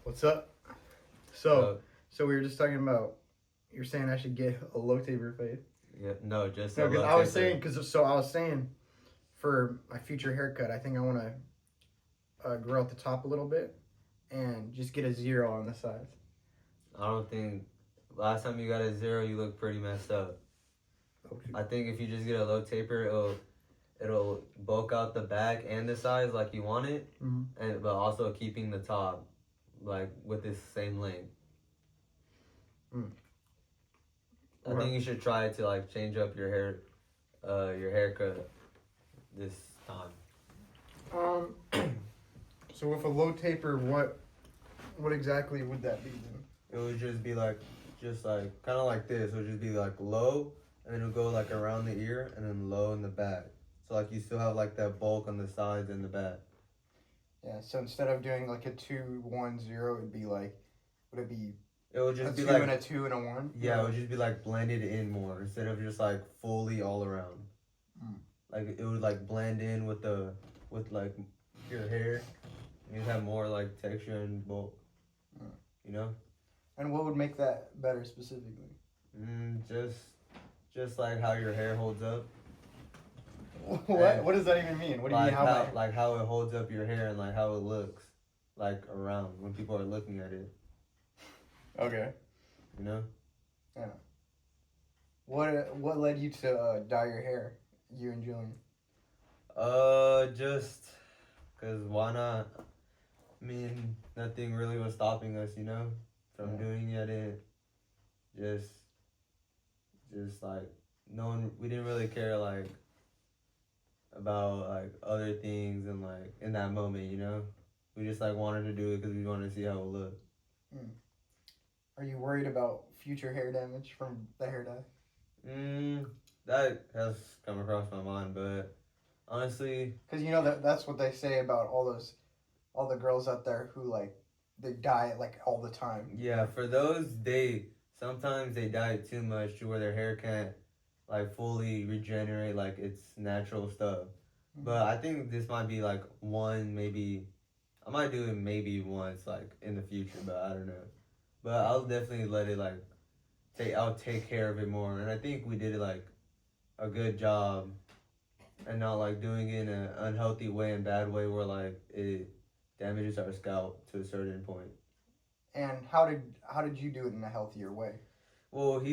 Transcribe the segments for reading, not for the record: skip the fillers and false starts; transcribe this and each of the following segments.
What's up? So we were just talking about. You're saying I should get a low taper fade. Yeah, no, just No, a because low I was taper. saying I was saying for my future haircut, I think I want to grow out the top a little bit and just get a zero on the sides. I don't think last time you got a zero, you look pretty messed up. Okay. I think if you just get a low taper, it'll bulk out the back and the sides like you want it, but also keeping the top like with this same length. I think you should try to like change up your haircut this time. So with a low taper, what exactly would that be then? It would just be like kind of like this. It would just be like low, and then it'll go like around the ear, and then low in the back. So like you still have like that bulk on the sides and the back. Yeah. So instead of doing like a 2-1-0, it'd be like, would it be? It would just a be 2 like and a 2 and a 1. Yeah, it would just be like blended in more instead of just like fully all around. Like it would like blend in with like your hair. You'd have more like texture and bulk. You know. And what would make that better specifically? Just like how your hair holds up. What does that even mean? What do you mean like how it holds up your hair and like how it looks like around when people are looking at it. Okay. You know? Yeah. What led you to dye your hair, you and Julian? Just cause why not? I mean, nothing really was stopping us, you know, from doing it. Just like we didn't really care like about like other things and like in that moment, you know, we just like wanted to do it because we wanted to see how it looked. Are you worried about future hair damage from the hair dye? That has come across my mind, but honestly, because you know that's what they say about all the girls out there who like they dye it like all the time. Yeah, for those sometimes they dye it too much to where their hair can't like fully regenerate like its natural stuff. But I think this might be like I might do it maybe once like in the future, but I don't know. But I'll definitely let it like I'll take care of it more, and I think we did it like a good job, and not like doing it in an unhealthy way and bad way where like it damages our scalp to a certain point. And how did you do it in a healthier way? Well,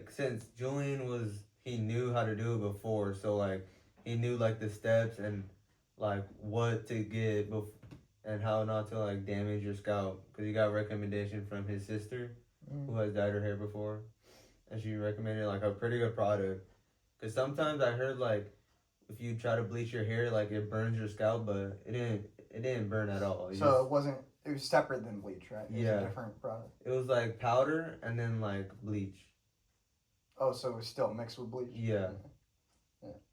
since Julian he knew how to do it before, so like he knew like the steps and like what to get and how not to like damage your scalp, because he got recommendation from his sister who has dyed her hair before, and she recommended like a pretty good product. Because sometimes I heard like if you try to bleach your hair, like it burns your scalp, but it didn't burn at all. It was separate than bleach, right? It was a different product. It was like powder and then like bleach. Oh, so it was still mixed with bleach? Yeah.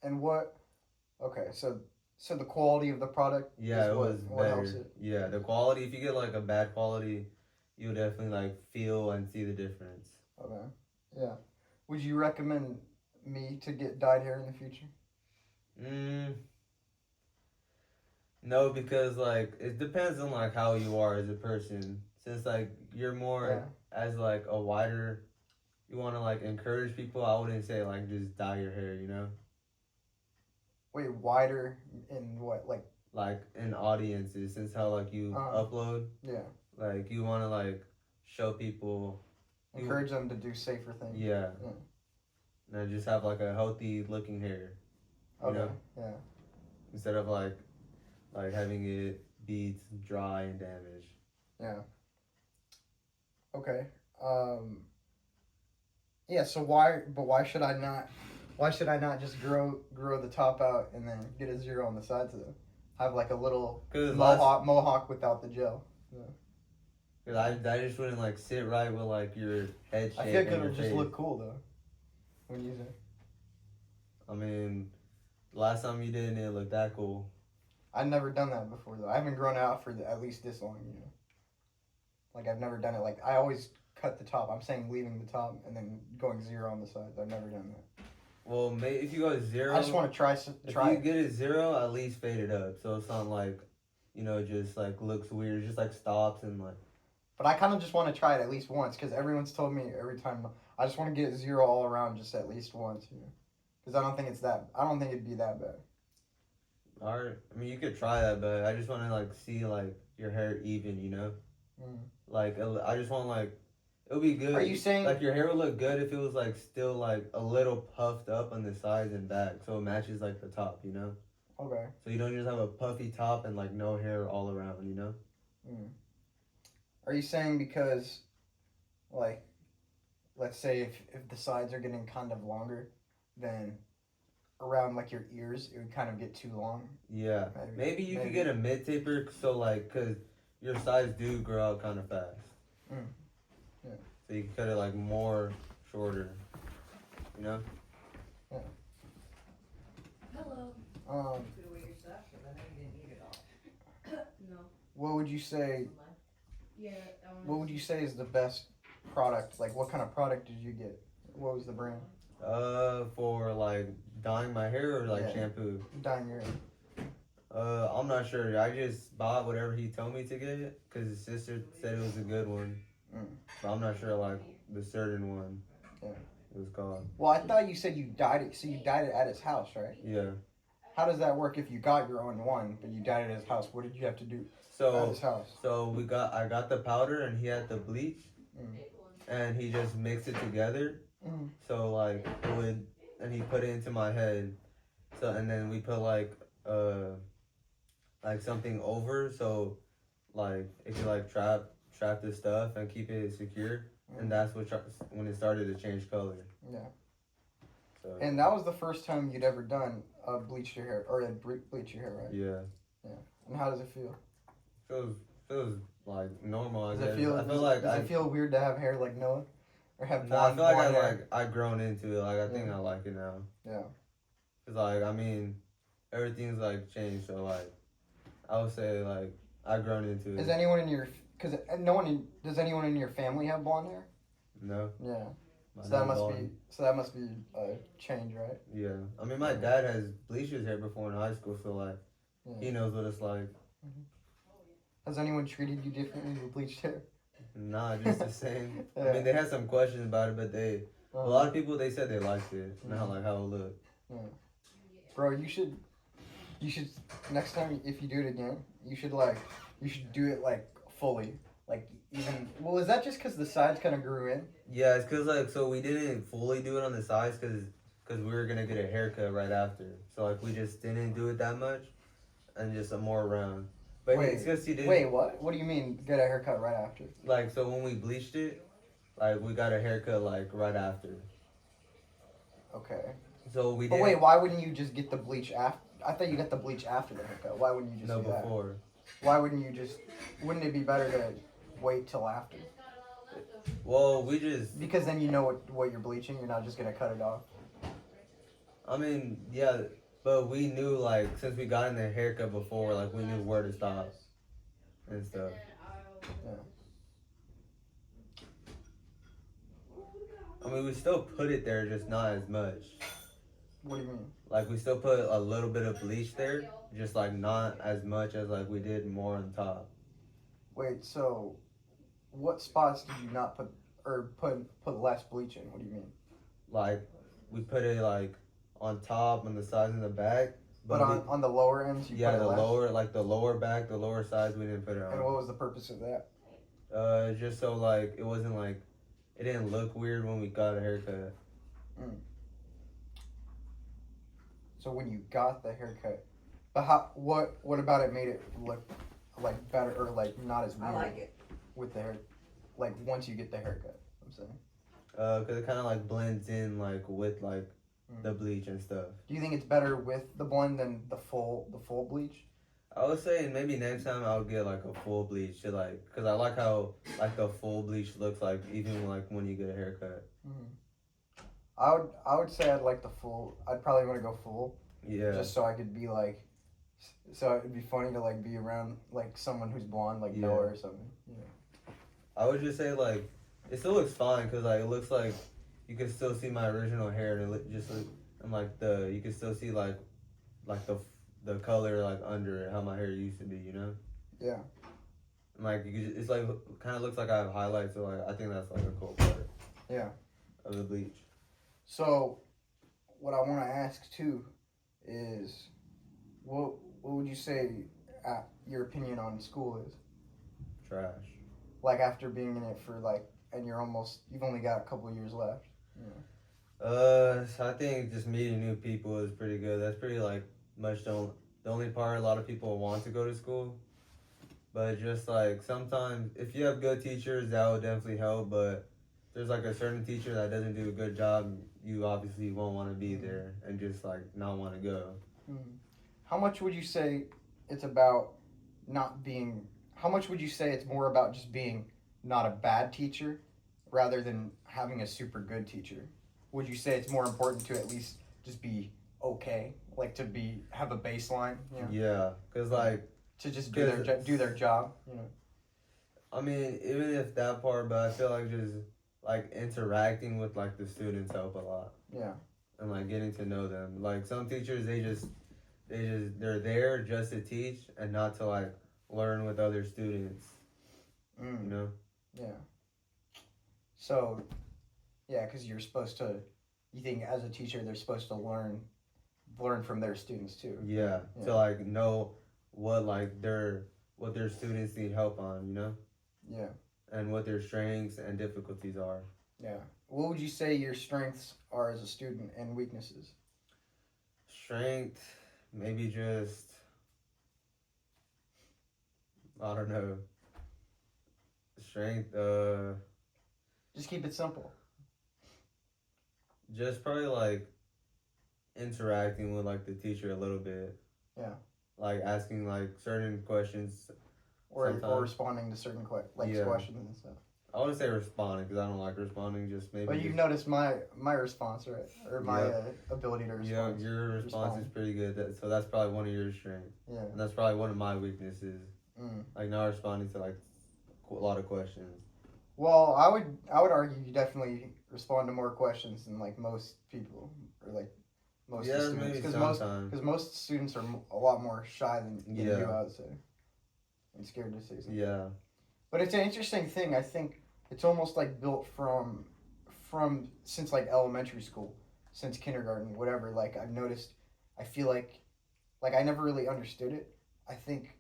And okay, so the quality of the product it was better. Helps it? Yeah, the quality, if you get like a bad quality, you'll definitely like feel and see the difference. Okay. Yeah. Would you recommend me to get dyed hair in the future? No, because like it depends on like how you are as a person. Since like you're more as like a wider, you want to like encourage people. I wouldn't say like just dye your hair, you know. Wait, wider in what, like? Like in audiences, since how like you upload. Yeah. Like you want to like show people. Encourage them to do safer things. Yeah. And just have like a healthy looking hair. You know? Yeah. Instead of like having it be dry and damaged. Yeah. Okay. Yeah. So why should I not just grow the top out and then get a zero on the sides of it? Have like a little mohawk without the gel. Yeah. Cause I just wouldn't like sit right with like your head shape. I feel like it'll just look cool though when you use it. I mean, last time you did it looked that cool. I've never done that before though. I haven't grown out for at least this long, you know. Like I've never done it. Like I always cut the top. I'm saying leaving the top and then going zero on the sides. I've never done that. Well, if you go zero, I just want to try. If you get it zero, at least fade it up, so it's not like, you know, just like looks weird. It just like stops and like But I kind of just want to try it at least once because everyone's told me every time I just want to get 0 all around just at least once, you know. Because I don't think I don't think it'd be that bad. Alright, I mean you could try that, but I just want to like see like your hair even, you know. Like I just want like it would be good. Are you saying like your hair would look good if it was like still like a little puffed up on the sides and back, so it matches like the top, you know. Okay. So you don't just have a puffy top and like no hair all around, you know. Are you saying because, like, let's say if the sides are getting kind of longer, then around like your ears it would kind of get too long? Yeah. Maybe you could get a mid taper, so like, cause your sides do grow out kind of fast. Yeah. So you can cut it like more shorter, you know. Yeah. Hello. Put away your stuff because I know you didn't eat it all. No. What would you say? Yeah. What would you say is the best product? Like, what kind of product did you get? What was the brand? For like dyeing my hair or like Yeah. shampoo. Dyeing your hair. I'm not sure. I just bought whatever he told me to get because his sister said it was a good one. But I'm not sure like the certain one. Yeah. It was called. Well, I thought you said you dyed it. So you dyed it at his house, right? Yeah. How does that work if you got your own one, but you dyed it at his house? What did you have to do at So his house? I got the powder and he had the bleach, and he just mixed it together. So like it would, and he put it into my head. So and then we put like something over, so like it could like trap the stuff and keep it secure. And that's when it started to change color. Yeah. So, And that was the first time you'd ever done bleached your hair, or bleach your hair, right? yeah. Yeah. And how does it feel? Feels like normal. Does it feel? I feel like does it feel weird to have hair like Noah, or have No, I blonde, feel like blonde hair? I've grown into it. Like I think I like it now. Yeah. Cause like I mean, everything's like changed. So like, I would say like I've grown into it. Is anyone in your? Because does anyone in your family have blonde hair? No. Yeah. My So that dad's must blonde. be a change, right? Yeah. I mean, my dad has bleached his hair before in high school, so like, he knows what it's like. Has anyone treated you differently with bleached hair? Nah, just the same. Yeah. I mean, they had some questions about it, but a lot of people they said they liked it, not like how it looked. Yeah. Bro, you should next time if you do it again, you should do it like fully, like even. Well, is that just because the sides kind of grew in? Yeah, it's cause like so we didn't fully do it on the sides cause we were gonna get a haircut right after, so like we just didn't do it that much, and just a more round. But it's cause he didn't. Wait, what? What do you mean get a haircut right after? Like so when we bleached it, like we got a haircut like right after. Okay. So we did. But wait, why wouldn't you just get the bleach after? I thought you got the bleach after the haircut. Why wouldn't you just No, do that? before. Why wouldn't you just? Wouldn't it be better to wait till after? Well, we just. Because then you know what you're bleaching. You're not just gonna cut it off. I mean, yeah, but we knew like since we got in the haircut before, like we knew where to stop and stuff. Yeah. I mean, we still put it there, just not as much. What do you mean? Like we still put a little bit of bleach there, just like not as much as like we did more on top. Wait, so what spots did you not put less bleach in? What do you mean? Like we put it like on top, on the sides and the back. But on the lower ends, you yeah, put it the less? lower, like the lower back, the lower sides, we didn't put it on. And what was the purpose of that? Just so like it wasn't like it didn't look weird when we got a haircut. So when you got the haircut, but what about it made it look like better or like not as weird? I like it. With the hair, like once you get the haircut, I'm saying. Cause it kind of like blends in like with like the bleach and stuff. Do you think it's better with the blend than the full bleach? I would say maybe next time I'll get like a full bleach to like, cause I like how like the full bleach looks like even like when you get a haircut. I would say I'd like the full. I'd probably want to go full. Yeah. Just so I could be like, so it'd be funny to like be around like someone who's blonde, like Yeah. Noah or something. Yeah. I would just say like it still looks fine because like it looks like you can still see my original hair and it just look, and like you can still see like the color like under it, how my hair used to be, you know. Yeah. And, like it's like kind of looks like I have highlights. So like I think that's like a cool part. Yeah. Of the bleach. So, what I want to ask too is, what would you say your opinion on school is? Trash. Like after being in it for like, and you've only got a couple years left. So I think just meeting new people is pretty good. That's pretty like much the only part a lot of people want to go to school. But just like sometimes if you have good teachers that will definitely help, but there's like a certain teacher that doesn't do a good job, you obviously won't want to be there and just like not want to go. How much would you say it's about not being, how much would you say it's more about just being not a bad teacher rather than having a super good teacher? Would you say it's more important to at least just be okay, like to have a baseline? You know? Yeah, cause like to just do their job. You know. I mean, even if that part, but I feel like just like interacting with like the students help a lot. Yeah. And like getting to know them. Like some teachers, they're there just to teach and not to like learn with other students. You know. Yeah. So, yeah, because you're supposed to. You think as a teacher they're supposed to learn from their students too. Yeah. To like know what their students need help on, you know? Yeah. And what their strengths and difficulties are. Yeah. What would you say your strengths are as a student and weaknesses? Strength, maybe just I don't know. Strength, just keep it simple. Just probably like interacting with like the teacher a little bit. Yeah. Like asking like certain questions. Or responding to certain questions and stuff. I wouldn't say responding because I don't like responding. Just maybe. But you've noticed my response, right? Or my ability to respond. Yeah, your response is pretty good. So that's probably one of your strengths. Yeah. And that's probably one of my weaknesses. Like not responding to like a lot of questions. Well, I would argue you definitely respond to more questions than like most people or like most students because most students are a lot more shy than you, I would say, and scared to say something. Yeah. But it's an interesting thing. I think it's almost like built from since like elementary school, since kindergarten, whatever. Like I've noticed, I feel like I never really understood it. I think,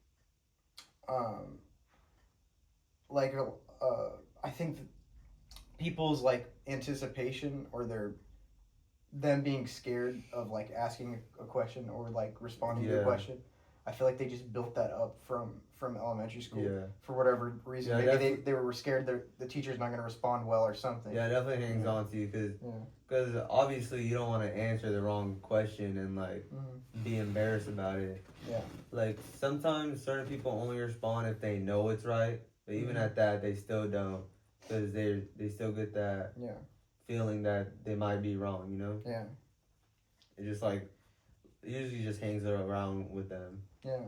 I think people's like anticipation or them being scared of like asking a question or like responding to a question. I feel like they just built that up from elementary school for whatever reason. Yeah, maybe they were scared the teacher's not going to respond well or something. Yeah, it definitely hangs on to you because obviously you don't want to answer the wrong question and like be embarrassed about it. Yeah. Like sometimes certain people only respond if they know it's right, but even at that they still don't because they still get that feeling that they might be wrong. You know. Yeah. It just like usually just hangs around with them. Yeah.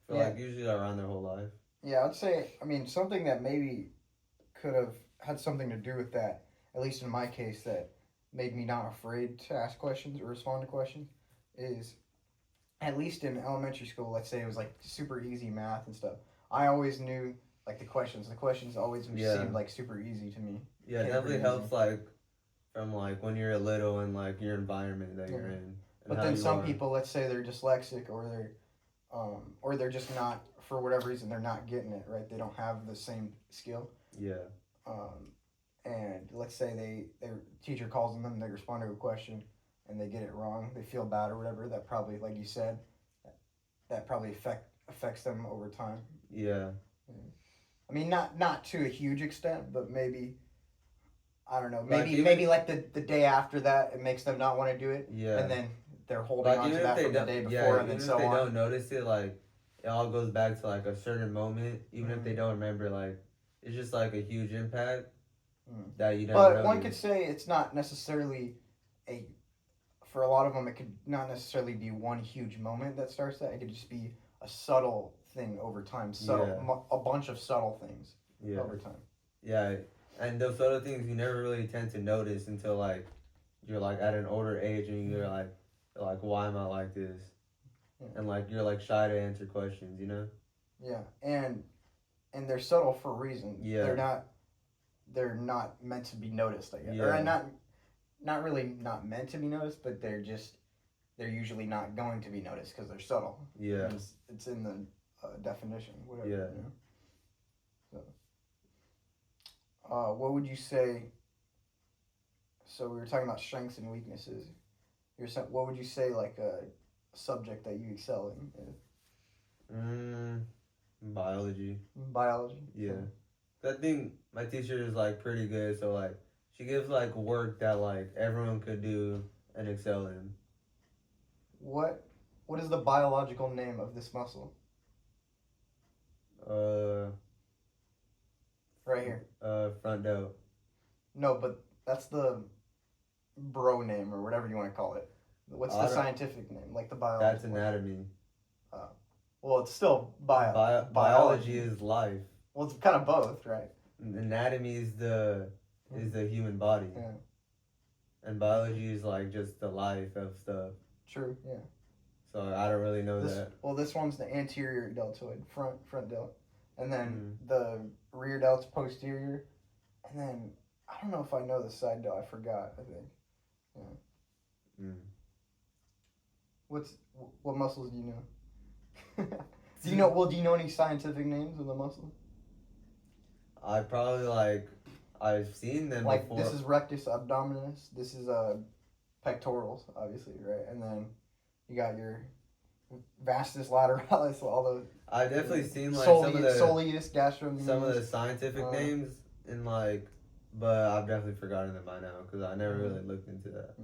For like usually around their whole life. Yeah, I'd say, I mean, something that maybe could have had something to do with that, at least in my case, that made me not afraid to ask questions or respond to questions, is at least in elementary school, let's say it was like super easy math and stuff. I always knew like the questions. The questions always seemed like super easy to me. Yeah, it definitely helps like from like when you're little and like your environment that you're in. But then some people, let's say they're dyslexic or they're just not, for whatever reason, they're not getting it, right? They don't have the same skill. Yeah. And let's say their teacher calls on them, they respond to a question, and they get it wrong. They feel bad or whatever. That probably, like you said, that probably affects them over time. Yeah. I mean, not to a huge extent, but maybe, I don't know, maybe like the day after that, it makes them not want to do it. Yeah. And then they're holding on to that from the day before, and then so on. Even if they don't notice it, like, it all goes back to, like, a certain moment. Even if they don't remember, like, it's just, like, a huge impact that you never notice. But one could say it's not necessarily for a lot of them, it could not necessarily be one huge moment that starts that. It could just be a subtle thing over time. A bunch of subtle things over time. Yeah, and those subtle things you never really tend to notice until, like, you're, like, at an older age and you're, like, why am I like this? Yeah. And, like, you're, like, shy to answer questions, you know? Yeah, and and they're subtle for a reason. Yeah. They're not meant to be noticed, I guess. Yeah. Or not really not meant to be noticed, but they're usually not going to be noticed because they're subtle. Yeah. It's in the definition, whatever. Yeah. You know? So, what would you say? So we were talking about strengths and weaknesses. What would you say like a subject that you excel in? Biology. Biology. Yeah. I think my teacher is like pretty good, so like she gives like work that like everyone could do and excel in. What is the biological name of this muscle? Right here. Front delt. No, but that's the bro name or whatever you want to call it. What's the scientific name? Like the biology. That's anatomy. Well, it's still biology is life. Well, it's kind of both, right? Anatomy is the human body. Yeah. And biology is like just the life of stuff. True. Yeah. So I don't really know that. Well, this one's the anterior deltoid, front delt, and then the rear delt's posterior, and then I don't know if I know the side delt. I forgot. I think. Yeah. What muscles do you know? Do you know any scientific names of the muscles? I've seen them like before. This is rectus abdominis. This is pectorals, obviously, right? And then you got your vastus lateralis. All the I've definitely seen like soleus gastrocnemius. Some of the scientific names in like, but I've definitely forgotten them by now because I never really looked into that.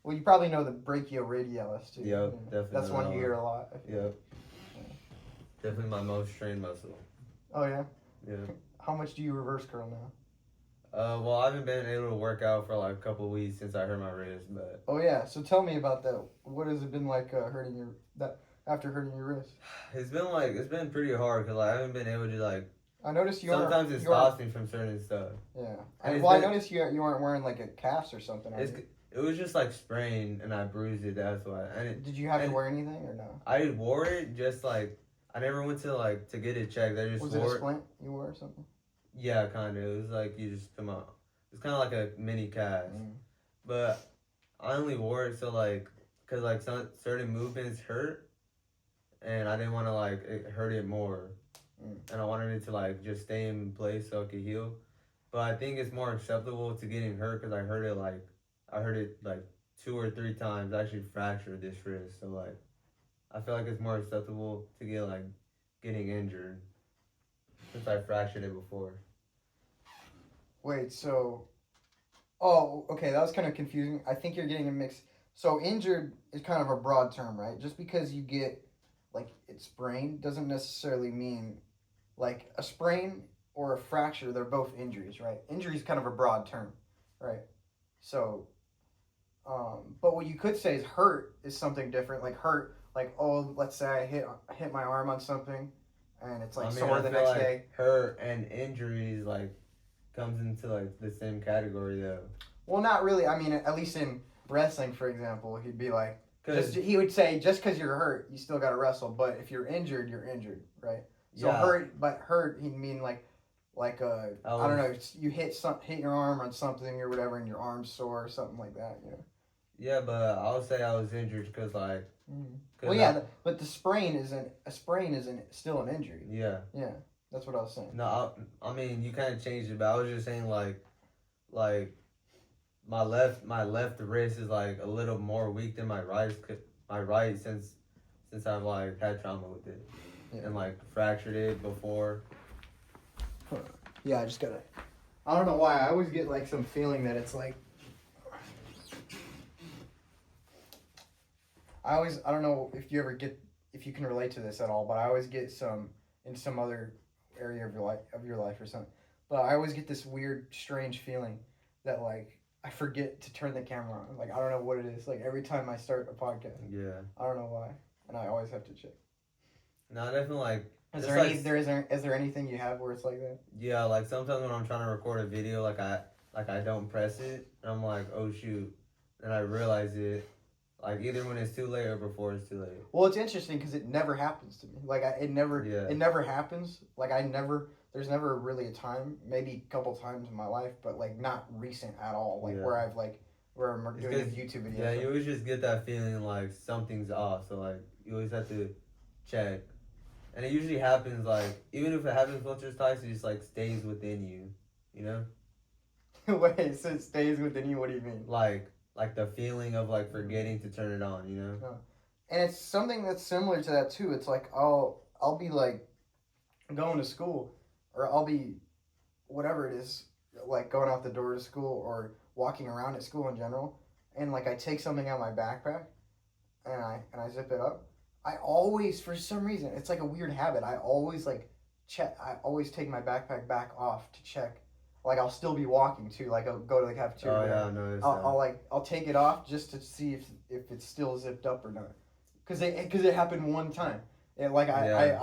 Well, you probably know the brachioradialis too. Yep, definitely. That's one you hear a lot. Yep. Definitely my most trained muscle. Oh yeah. Yeah. How much do you reverse curl now? Well, I haven't been able to work out for like a couple of weeks since I hurt my wrist, but. Oh yeah, so tell me about that. What has it been like after hurting your wrist? It's been pretty hard because I haven't been able to like. I noticed you. Sometimes it stops me from certain stuff. Yeah. I noticed you weren't wearing like a cast or something. It was just like sprained and I bruised it. That's why. Did you have to wear anything or no? I wore it just like I never went to get it checked. I just was it a splint you wore or something? Yeah, kind of. It was like you just come out. It's kind of like a mini cast, but I only wore it so like because like certain movements hurt, and I didn't want to like hurt it more, and I wanted it to like just stay in place so it could heal. But I think it's more acceptable to getting hurt because I heard it like 2 or 3 times. I actually fractured this wrist, so like I feel like it's more acceptable to get like getting injured since I fractured it before. Wait, so oh, okay, that was kind of confusing. I think you're getting a mix. So injured is kind of a broad term, right? Just because you get like it sprained doesn't necessarily mean like a sprain or a fracture. They're both injuries, right? Injury is kind of a broad term, right? So but what you could say is hurt is something different. Like hurt, like let's say I hit my arm on something, and it's like sore the next day. Hurt and injuries like comes into like the same category though. Well, not really. I mean, at least in wrestling, for example, he'd be like, he would say just because you're hurt, you still got to wrestle. But if you're injured, right? So hurt, he'd mean like I don't know, you hit your arm on something or whatever, and your arm's sore or something like that. You know. Yeah, but I would say I was injured because like. Well, yeah, but the sprain isn't still an injury. Yeah. Yeah, that's what I was saying. No, I mean you kind of changed it, but I was just saying like my left wrist is like a little more weak than my right since I've like had trauma with it and like fractured it before. Yeah, I don't know why I always get like some feeling that it's like. I don't know if you can relate to this at all, but I always get in some other area of your life or something. But I always get this weird, strange feeling that like I forget to turn the camera on. Like I don't know what it is. Like every time I start a podcast. Yeah. I don't know why, and I always have to check. No, definitely like. Is there anything you have where it's like that? Yeah, like sometimes when I'm trying to record a video, like I don't press it, and I'm like, oh shoot, and I realize it. Like either when it's too late or before it's too late. Well, it's interesting because it never happens to me. Like it never happens. Like there's never really a time, maybe a couple times in my life, but like not recent at all. Like where I'm doing a YouTube video. Yeah, you always just get that feeling like something's off. So like you always have to check, and it usually happens like even if it happens once or twice, it just like stays within you. You know. Wait, so it stays within you? What do you mean? Like the feeling of like forgetting to turn it on, you know? And it's something that's similar to that too. It's like I'll be like going to school, or I'll be whatever it is, like going out the door to school or walking around at school in general, and like I take something out of my backpack and I zip it up. I always, for some reason, it's like a weird habit. I always like check. I always take my backpack back off to check. Like I'll still be walking too. Like I'll go to the cafeteria. Oh yeah, I noticed I'll take it off just to see if it's still zipped up or not. Cause it happened one time. I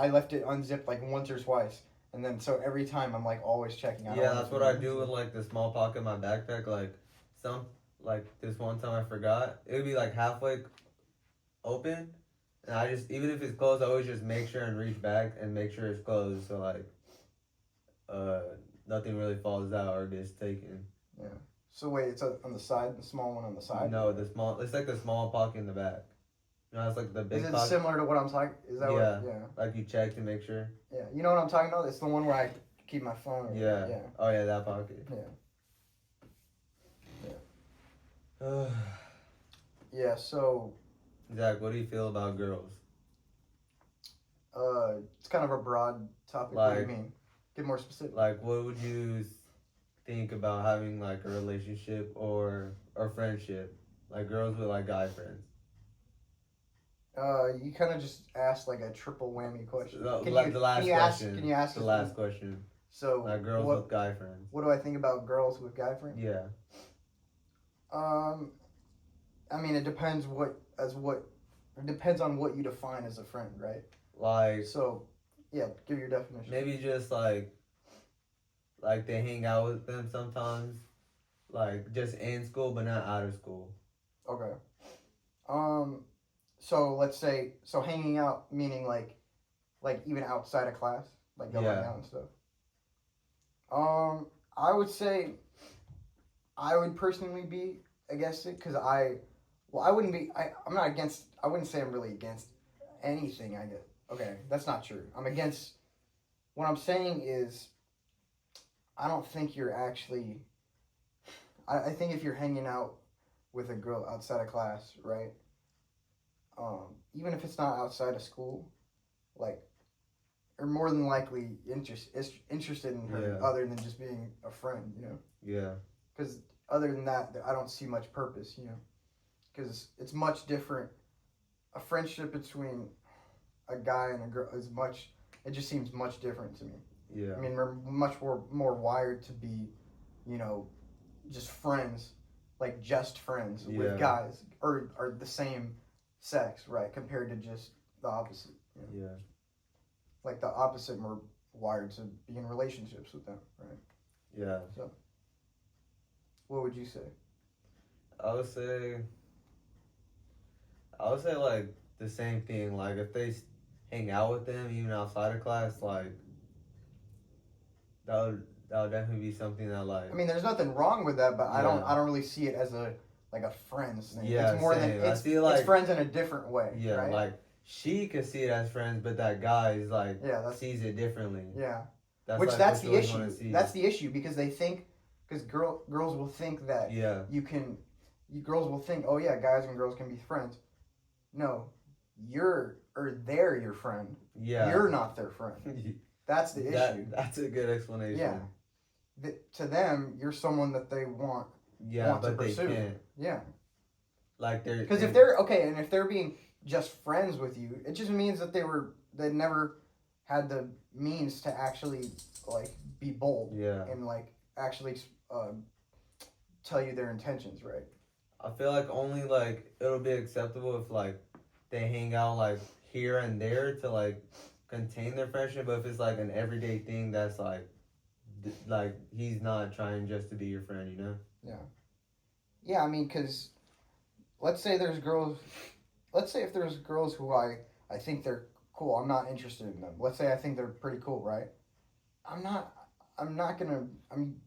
left it unzipped like once or twice, and then so every time I'm like always checking. Yeah, that's what I do with like the small pocket in my backpack. Like this one time I forgot. It would be like halfway open, and I just even if it's closed, I always just make sure and reach back and make sure it's closed. So like, nothing really falls out or gets taken. Yeah. So wait, it's on the side, the small one on the side? No, it's like the small pocket in the back. You know, it's like the big pocket. Is it similar to what I'm talking? Is that what? Yeah. Like you check to make sure. Yeah. You know what I'm talking about? It's the one where I keep my phone. Yeah. Oh yeah, that pocket. Yeah. Yeah. So. Zach, what do you feel about girls? It's kind of a broad topic. What do you mean? Get more specific. Like, what would you think about having like a relationship or friendship, like girls with like guy friends? You kind of just asked like a triple whammy question. The last question. Can you ask the last question? So like girls with guy friends. What do I think about girls with guy friends? Yeah. I mean, it depends it depends on what you define as a friend, right? Like. So, yeah, give your definition. Maybe just like they hang out with them sometimes, like just in school but not out of school. Okay. So let's say hanging out meaning like even outside of class, like going out and stuff. I would say I would personally be against it because I wouldn't say I'm really against anything, I guess. Okay, that's not true. I'm against. What I'm saying is, I don't think you're actually. I think if you're hanging out with a girl outside of class, right? Even if it's not outside of school, like, you're more than likely interested in her, other than just being a friend, you know. Yeah. Because other than that, I don't see much purpose, you know. Because it's much different. A friendship between a guy and a girl it just seems much different to me. Yeah. I mean, we're much more wired to be, you know, just friends, like just friends with guys or the same sex, right? Compared to just the opposite. You know? Yeah. Like the opposite, we're wired to be in relationships with them, right? Yeah. So, what would you say? I would say like the same thing. Like if they hang out with them even outside of class, like that would definitely be something that like. I mean, there's nothing wrong with that, but I don't really see it as a friends thing. Yeah, it's more same. than it's friends in a different way. Yeah, right? like she could see it as friends, but that guy is like sees it differently. Yeah, that's the issue. That's the issue because they think girls will think that girls will think, oh yeah, guys and girls can be friends. No, they're your friend. Yeah. You're not their friend. That's the issue. That's a good explanation. Yeah. To them, you're someone that they want. Yeah, but they can't. Yeah. Like they're because if they're being just friends with you, it just means that they never had the means to actually like be bold. Yeah. And like actually tell you their intentions, right? I feel like only like it'll be acceptable if like they hang out like here and there to like contain their friendship, but if it's like an everyday thing that's like he's not trying just to be your friend, you know? Yeah. Yeah, I mean, because let's say there's girls. Let's say if there's girls who I think they're cool. I'm not interested in them. Let's say I think they're pretty cool, right? I'm not. I'm not gonna. I'm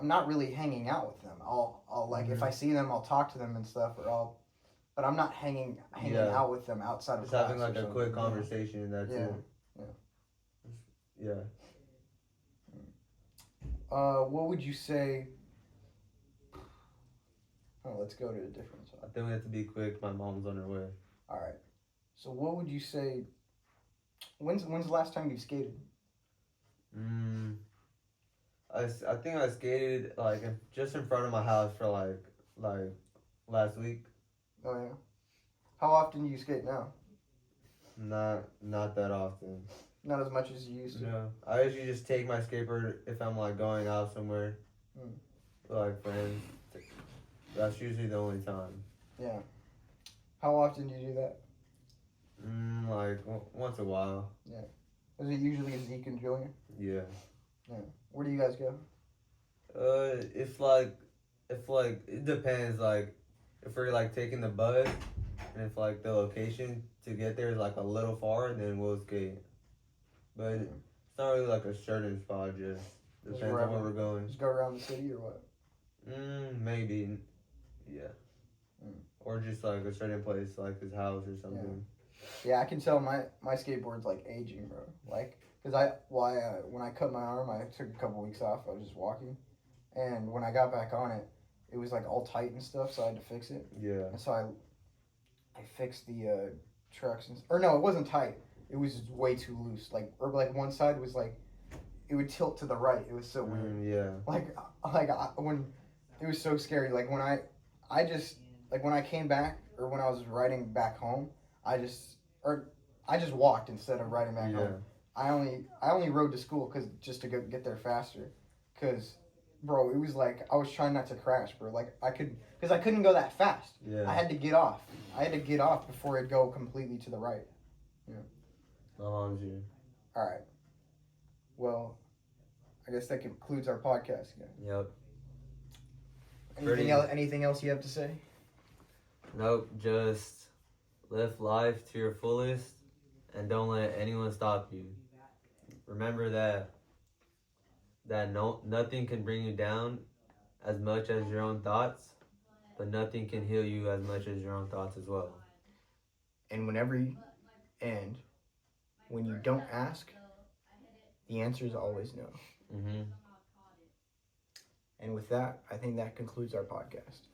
not really hanging out with them. I'll like if I see them, I'll talk to them and stuff, or I'll. But I'm not hanging Yeah. out with them outside of Just class. having like or a something. quick conversation and that's Yeah. it. Yeah. What would you say? Oh, let's go to a different I side. think we have to be quick. My mom's on her way. All right. So what would you say? When's the last time you skated? I think I skated like just in front of my house for like last week. Oh yeah. How often do you skate now? Not that often. Not as much as you used to. No, I usually just take my skateboard if I'm like going out somewhere Mm. with like friends. That's usually the only time. Yeah. How often do you do that? Like once a while. Is it usually Zeke and Julian? Yeah. Where do you guys go? If it depends. Like if we're like taking the bus, and if like the location to get there is like a little far, then we'll skate. But it's not really like a certain spot. Just depends on where we're going. Just go around the city or what? Maybe. Yeah. Or just like a certain place, like his house or something. Yeah, I can tell my skateboard's like aging, bro. Like, cause when I cut my arm, I took a couple weeks off. I was just walking, and when I got back on it, it was like all tight and stuff. So I had to fix it. Yeah. And so I fixed the trucks or no, it wasn't tight. It was just way too loose. Like one side was like, it would tilt to the right. It was so weird. Yeah. When it was so scary. Like when when I came back or when I was riding back home, I just walked instead of riding back home. I only rode to school just to get there faster, cause bro, it was like I was trying not to crash, bro. Like I couldn't go that fast. Yeah. I had to get off. Before it'd go completely to the right. Yeah. My mom's here. All right. Well, I guess that concludes our podcast. Yeah. Yep. Anything else you have to say? Nope. Just live life to your fullest, and don't let anyone stop you. Remember that nothing can bring you down as much as your own thoughts, but nothing can heal you as much as your own thoughts as well. And when you don't ask, the answer is always no. Mm-hmm. And with that, I think that concludes our podcast.